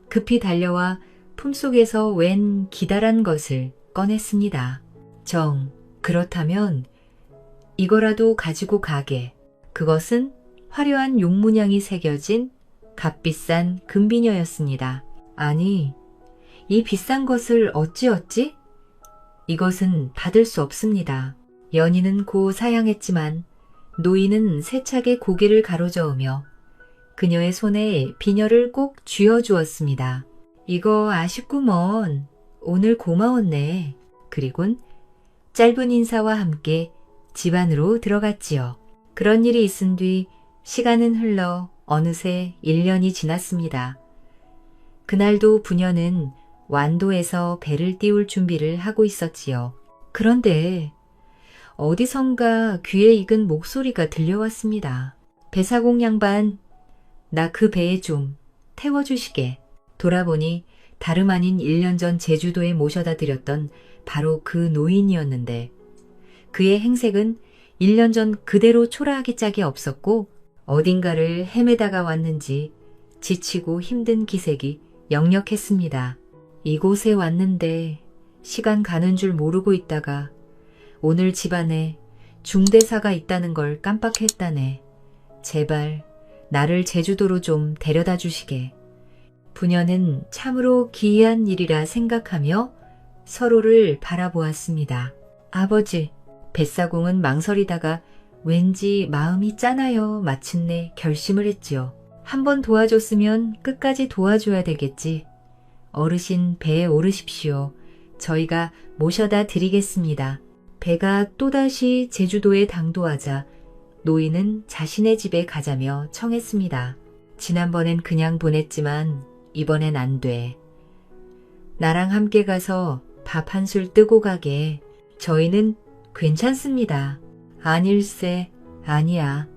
급히 달려와 품속에서 웬 기다란 것을 꺼냈습니다. 그렇다면 이거라도 가지고 가게. 그것은 화려한 용문양이 새겨진 값비싼 금비녀였습니다. 아니, 이 비싼 것을 어찌? 이것은 받을 수 없습니다. 연인은 고 사양했지만 노인은 세차게 고개를 가로저으며 그녀의 손에 비녀를 꼭 쥐어주었습니다. 이거 아쉽구먼. 오늘 고마웠네. 그리곤 짧은 인사와 함께 집 안으로 들어갔지요. 그런 일이 있은 뒤 시간은 흘러 어느새 1년이 지났습니다. 그날도 부녀는 완도에서 배를 띄울 준비를 하고 있었지요. 그런데 어디선가 귀에 익은 목소리가 들려왔습니다. 배사공 양반, 나 그 배에 좀 태워주시게. 돌아보니 다름 아닌 1년 전 제주도에 모셔다 드렸던 바로 그 노인이었는데 그의 행색은 1년 전 그대로 초라하기 짝이 없었고 어딘가를 헤매다가 왔는지 지치고 힘든 기색이 역력했습니다. 이곳에 왔는데 시간 가는 줄 모르고 있다가 오늘 집안에 중대사가 있다는 걸 깜빡했다네. 제발 나를 제주도로 좀 데려다 주시게. 부녀는 참으로 기이한 일이라 생각하며 서로를 바라보았습니다. 아버지, 뱃사공은 망설이다가 왠지 마음이 짠하여 마침내 결심을 했지요. 한번 도와줬으면 끝까지 도와줘야 되겠지. 어르신 배에 오르십시오. 저희가 모셔다 드리겠습니다. 배가 또다시 제주도에 당도하자 노인은 자신의 집에 가자며 청했습니다. 지난번엔 그냥 보냈지만 이번엔 안 돼. 나랑 함께 가서 밥 한 술 뜨고 가게. 저희는 괜찮습니다. 아닐세, 아니야.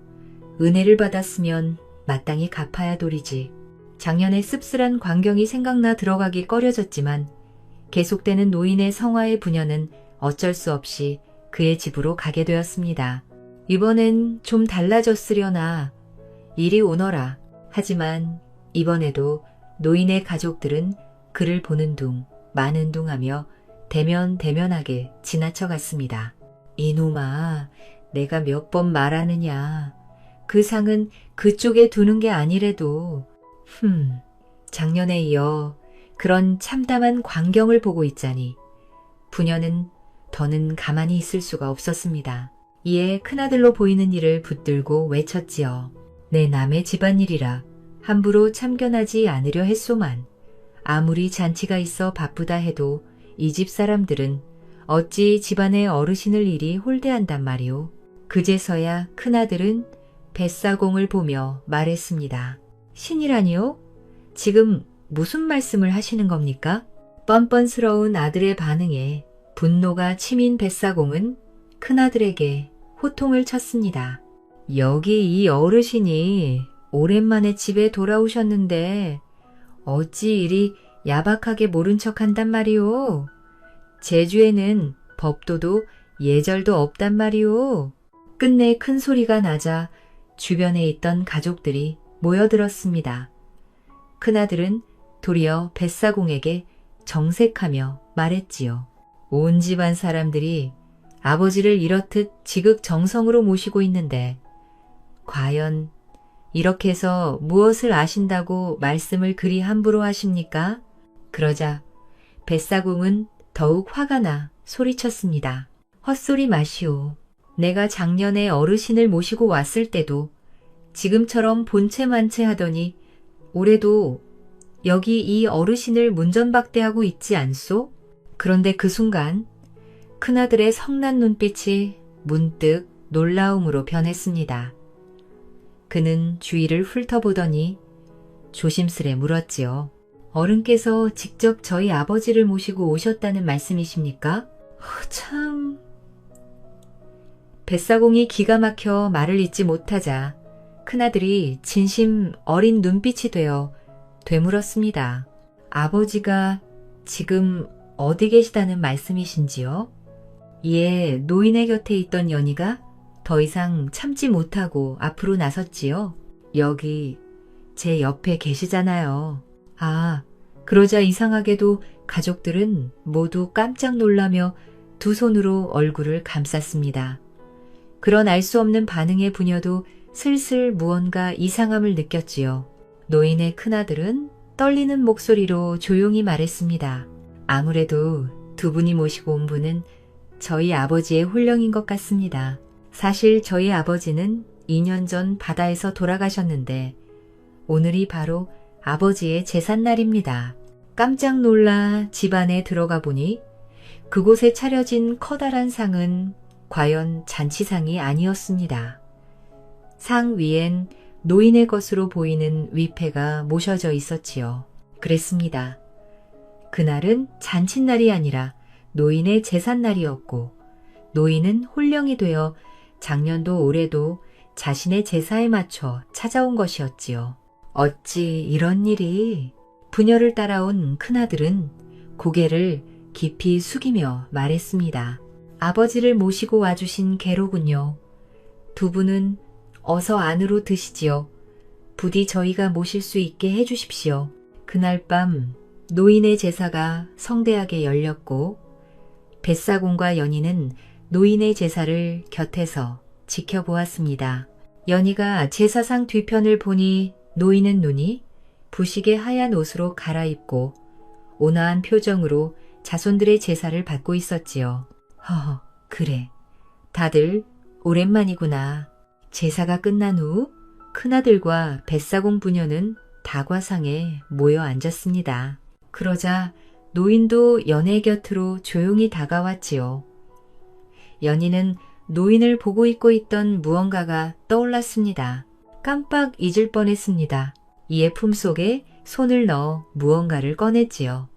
은혜를 받았으면 마땅히 갚아야 도리지. 작년의 씁쓸한 광경이 생각나 들어가기 꺼려졌지만 계속되는 노인의 성화의 부녀는 어쩔 수 없이 그의 집으로 가게 되었습니다. 이번엔 좀 달라졌으려나. 이리 오너라. 하지만 이번에도 노인의 가족들은 그를 보는 둥 마는 둥 하며 대면대면하게 지나쳐갔습니다. 이놈아, 내가 몇 번 말하느냐. 그 상은 그쪽에 두는 게 아니래도 작년에 이어 그런 참담한 광경을 보고 있자니 부녀는 더는 가만히 있을 수가 없었습니다. 이에 큰아들로 보이는 이를 붙들고 외쳤지요. 내 남의 집안일이라 함부로 참견하지 않으려 했소만 아무리 잔치가 있어 바쁘다 해도 이 집 사람들은 어찌 집안의 어르신을 이리 홀대한단 말이오. 그제서야 큰아들은 뱃사공을 보며 말했습니다. 신이라니요? 지금 무슨 말씀을 하시는 겁니까? 뻔뻔스러운 아들의 반응에 분노가 치민 뱃사공은 큰아들에게 호통을 쳤습니다. 여기 이 어르신이 오랜만에 집에 돌아오셨는데 어찌 이리 야박하게 모른 척한단 말이오. 제주에는 법도도 예절도 없단 말이오. 끝내 큰 소리가 나자 주변에 있던 가족들이 모여들었습니다. 큰아들은 도리어 뱃사공에게 정색하며 말했지요. 온 집안 사람들이 아버지를 이렇듯 지극정성으로 모시고 있는데 과연 이렇게 해서 무엇을 아신다고 말씀을 그리 함부로 하십니까? 그러자 뱃사공은 더욱 화가 나 소리쳤습니다. 헛소리 마시오. 내가 작년에 어르신을 모시고 왔을 때도 지금처럼 본체만체 하더니 올해도 여기 이 어르신을 문전박대하고 있지 않소? 그런데 그 순간 큰아들의 성난 눈빛이 문득 놀라움으로 변했습니다. 그는 주위를 훑어보더니 조심스레 물었지요. 어른께서 직접 저희 아버지를 모시고 오셨다는 말씀이십니까? 참... 뱃사공이 기가 막혀 말을 잇지 못하자 큰아들이 진심 어린 눈빛이 되어 되물었습니다. 아버지가 지금 어디 계시다는 말씀이신지요? 이에 노인의 곁에 있던 연희가 더 이상 참지 못하고 앞으로 나섰지요. 여기 제 옆에 계시잖아요. 아, 그러자 이상하게도 가족들은 모두 깜짝 놀라며 두 손으로 얼굴을 감쌌습니다. 그런 알 수 없는 반응의 부녀도 슬슬 무언가 이상함을 느꼈지요. 노인의 큰아들은 떨리는 목소리로 조용히 말했습니다. 아무래도 두 분이 모시고 온 분은 저희 아버지의 혼령인 것 같습니다. 사실 저희 아버지는 2년 전 바다에서 돌아가셨는데 오늘이 바로 아버지의 제삿날입니다. 깜짝 놀라 집 안에 들어가 보니 그곳에 차려진 커다란 상은 과연 잔치상이 아니었습니다. 상 위엔 노인의 것으로 보이는 위패가 모셔져 있었지요. 그랬습니다. 그날은 잔칫날이 아니라 노인의 제삿날이었고 노인은 혼령이 되어 작년도 올해도 자신의 제사에 맞춰 찾아온 것이었지요. 어찌 이런 일이... 부녀를 따라온 큰아들은 고개를 깊이 숙이며 말했습니다. 아버지를 모시고 와주신 개로군요. 두 분은 어서 안으로 드시지요. 부디 저희가 모실 수 있게 해주십시오. 그날 밤 노인의 제사가 성대하게 열렸고 뱃사공과 연희는 노인의 제사를 곁에서 지켜보았습니다. 연희가 제사상 뒤편을 보니 노인은 눈이 부시게 하얀 옷으로 갈아입고 온화한 표정으로 자손들의 제사를 받고 있었지요. 그래. 다들 오랜만이구나. 제사가 끝난 후 큰아들과 뱃사공 부녀는 다과상에 모여 앉았습니다. 그러자 노인도 연희 곁으로 조용히 다가왔지요. 연희는 노인을 보고 있고 있던 무언가가 떠올랐습니다. 깜빡 잊을 뻔했습니다. 이에 품속에 손을 넣어 무언가를 꺼냈지요.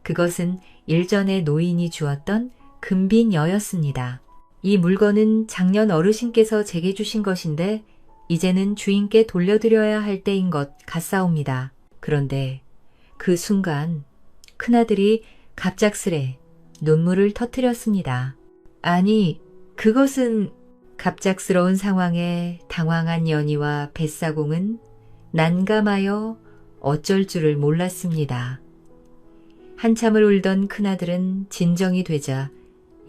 그것은 일전에 노인이 주었던 금빈여였습니다. 이 물건은 작년 어르신께서 제게 주신 것인데 이제는 주인께 돌려드려야 할 때인 것 같사옵니다. 그런데 그 순간 큰아들이 갑작스레 눈물을 터뜨렸습니다. 아니, 그것은... 갑작스러운 상황에 당황한 연희와 뱃사공은 난감하여 어쩔 줄을 몰랐습니다. 한참을 울던 큰아들은 진정이 되자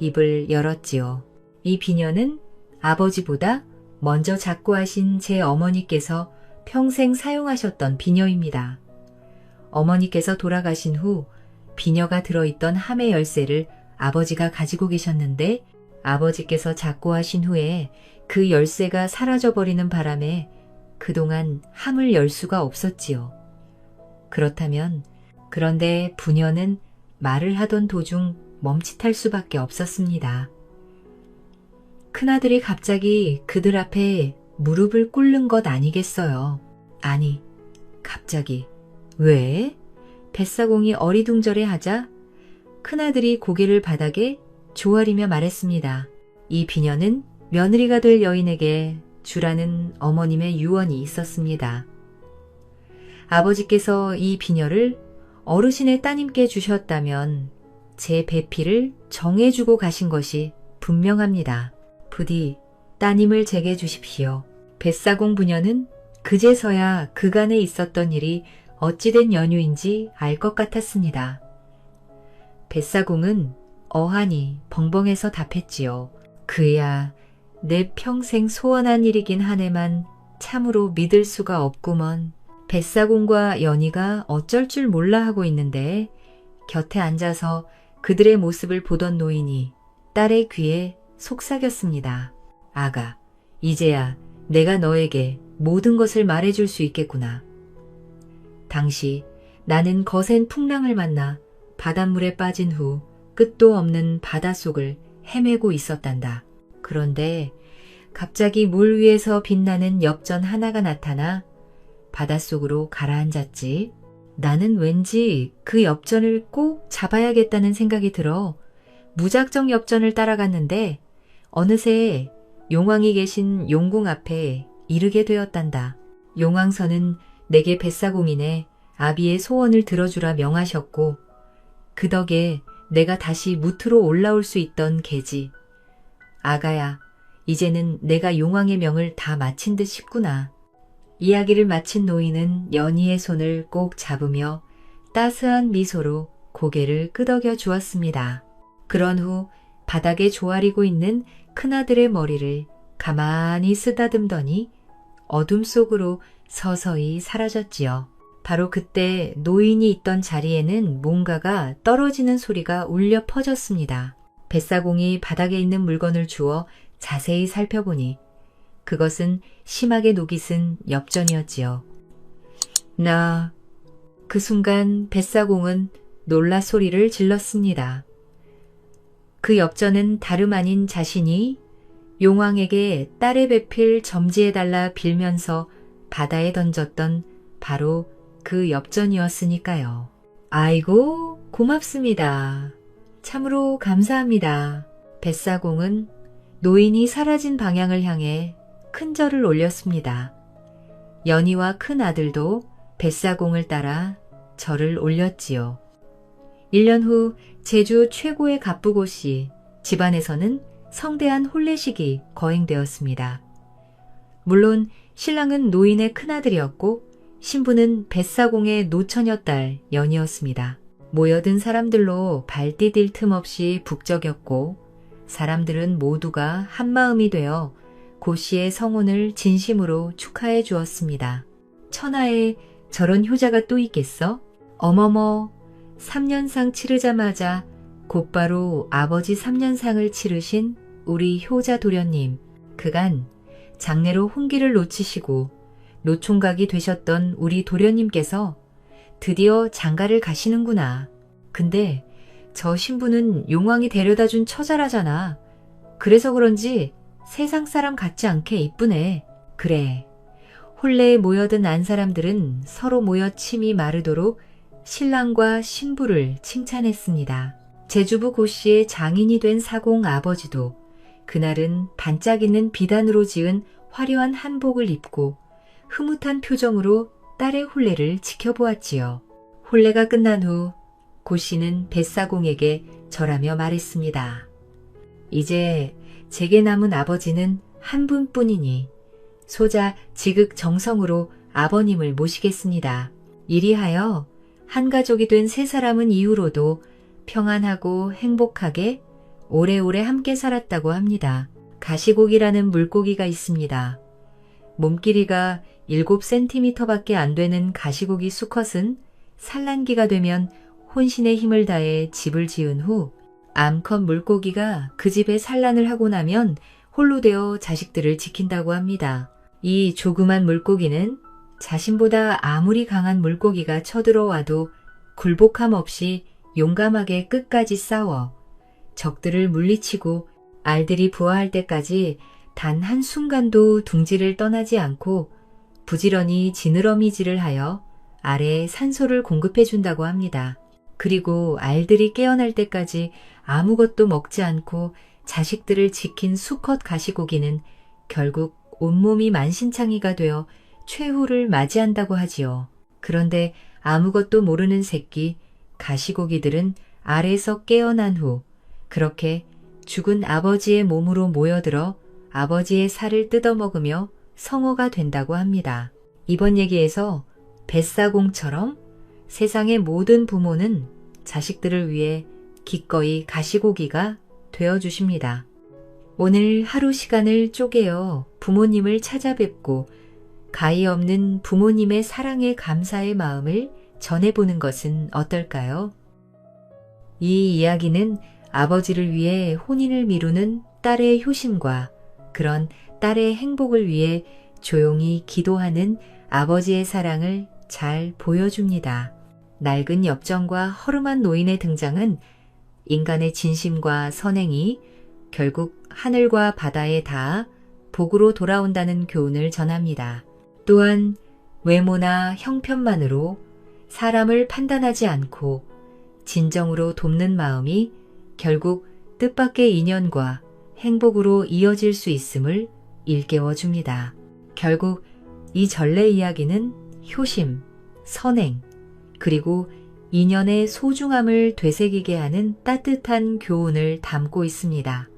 입을 열었지요. 이 비녀는 아버지보다 먼저 작고하신 제 어머니께서 평생 사용하셨던 비녀입니다. 어머니께서 돌아가신 후 비녀가 들어있던 함의 열쇠를 아버지가 가지고 계셨는데 아버지께서 작고하신 후에 그 열쇠가 사라져버리는 바람에 그동안 함을 열 수가 없었지요. 그런데 부녀는 말을 하던 도중 멈칫할 수밖에 없었습니다. 큰아들이 갑자기 그들 앞에 무릎을 꿇는 것 아니겠어요. 아니, 갑자기. 왜? 뱃사공이 어리둥절해하자 큰아들이 고개를 바닥에 조아리며 말했습니다. 이 비녀는 며느리가 될 여인에게 주라는 어머님의 유언이 있었습니다. 아버지께서 이 비녀를 어르신의 따님께 주셨다면 제 배필을 정해주고 가신 것이 분명합니다. 부디 따님을 제게 주십시오. 뱃사공 부녀는 그제서야 그간에 있었던 일이 어찌된 연유인지 알 것 같았습니다. 뱃사공은 어하니 벙벙해서 답했지요. 그야 내 평생 소원한 일이긴 하네만 참으로 믿을 수가 없구먼. 뱃사공과 연희가 어쩔 줄 몰라 하고 있는데 곁에 앉아서 그들의 모습을 보던 노인이 딸의 귀에 속삭였습니다. 아가, 이제야 내가 너에게 모든 것을 말해줄 수 있겠구나. 당시 나는 거센 풍랑을 만나 바닷물에 빠진 후 끝도 없는 바닷속을 헤매고 있었단다. 그런데 갑자기 물 위에서 빛나는 엽전 하나가 나타나 바닷속으로 가라앉았지. 나는 왠지 그 엽전을 꼭 잡아야겠다는 생각이 들어 무작정 엽전을 따라갔는데 어느새 용왕이 계신 용궁 앞에 이르게 되었단다. 용왕선은 내게 뱃사공이네 아비의 소원을 들어주라 명하셨고 그 덕에 내가 다시 무트로 올라올 수 있던 게지. 아가야, 이제는 내가 용왕의 명을 다 마친 듯 싶구나. 이야기를 마친 노인은 연희의 손을 꼭 잡으며 따스한 미소로 고개를 끄덕여 주었습니다. 그런 후 바닥에 조아리고 있는 큰아들의 머리를 가만히 쓰다듬더니 어둠 속으로 서서히 사라졌지요. 바로 그때 노인이 있던 자리에는 뭔가가 떨어지는 소리가 울려 퍼졌습니다. 뱃사공이 바닥에 있는 물건을 주워 자세히 살펴보니 그것은 심하게 녹이 쓴 엽전이었지요. 그 순간 뱃사공은 놀라 소리를 질렀습니다. 그 엽전은 다름 아닌 자신이 용왕에게 딸의 배필 점지해달라 빌면서 바다에 던졌던 바로 그 엽전이었으니까요. 아이고, 고맙습니다. 참으로 감사합니다. 뱃사공은 노인이 사라진 방향을 향해 큰 절을 올렸습니다. 연희와 큰 아들도 뱃사공을 따라 절을 올렸지요. 1년 후 제주 최고의 갑부고시 집안에서는 성대한 혼례식이 거행되었습니다. 물론 신랑은 노인의 큰아들이었고 신부는 뱃사공의 노처녀딸 연희였습니다. 모여든 사람들로 발 디딜 틈 없이 북적였고 사람들은 모두가 한마음이 되어 고 씨의 성혼을 진심으로 축하해 주었습니다. 천하에 저런 효자가 또 있겠어? 어머머, 3년상 치르자마자 곧바로 아버지 3년상을 치르신 우리 효자 도련님. 그간 장례로 혼기를 놓치시고 노총각이 되셨던 우리 도련님께서 드디어 장가를 가시는구나. 근데 저 신부는 용왕이 데려다 준 처자라잖아. 그래서 그런지 세상 사람 같지 않게 이쁘네. 그래. 혼례에 모여든 안 사람들은 서로 모여 침이 마르도록 신랑과 신부를 칭찬했습니다. 제주부 고 씨의 장인이 된 사공 아버지도 그날은 반짝이는 비단으로 지은 화려한 한복을 입고 흐뭇한 표정으로 딸의 혼례를 지켜보았지요. 혼례가 끝난 후 고 씨는 뱃사공에게 절하며 말했습니다. 이제 제게 남은 아버지는 한 분뿐이니 소자 지극정성으로 아버님을 모시겠습니다. 이리하여 한 가족이 된 세 사람은 이후로도 평안하고 행복하게 오래오래 함께 살았다고 합니다. 가시고기라는 물고기가 있습니다. 몸길이가 7cm밖에 안 되는 가시고기 수컷은 산란기가 되면 혼신의 힘을 다해 집을 지은 후 암컷 물고기가 그 집에 산란을 하고 나면 홀로 되어 자식들을 지킨다고 합니다. 이 조그만 물고기는 자신보다 아무리 강한 물고기가 쳐들어와도 굴복함 없이 용감하게 끝까지 싸워 적들을 물리치고 알들이 부화할 때까지 단 한순간도 둥지를 떠나지 않고 부지런히 지느러미질을 하여 알에 산소를 공급해 준다고 합니다. 그리고 알들이 깨어날 때까지 아무것도 먹지 않고 자식들을 지킨 수컷 가시고기는 결국 온몸이 만신창이가 되어 최후를 맞이한다고 하지요. 그런데 아무것도 모르는 새끼 가시고기들은 알에서 깨어난 후 그렇게 죽은 아버지의 몸으로 모여들어 아버지의 살을 뜯어먹으며 성어가 된다고 합니다. 이번 얘기에서 뱃사공처럼 세상의 모든 부모는 자식들을 위해 기꺼이 가시고기가 되어주십니다. 오늘 하루 시간을 쪼개어 부모님을 찾아뵙고 가히 없는 부모님의 사랑에 감사의 마음을 전해보는 것은 어떨까요? 이 이야기는 아버지를 위해 혼인을 미루는 딸의 효심과 그런 딸의 행복을 위해 조용히 기도하는 아버지의 사랑을 잘 보여줍니다. 낡은 엽전과 허름한 노인의 등장은 인간의 진심과 선행이 결국 하늘과 바다에 닿아 복으로 돌아온다는 교훈을 전합니다. 또한 외모나 형편만으로 사람을 판단하지 않고 진정으로 돕는 마음이 결국 뜻밖의 인연과 행복으로 이어질 수 있음을 일깨워 줍니다. 결국 이 전래 이야기는 효심, 선행, 그리고 인연의 소중함을 되새기게 하는 따뜻한 교훈을 담고 있습니다.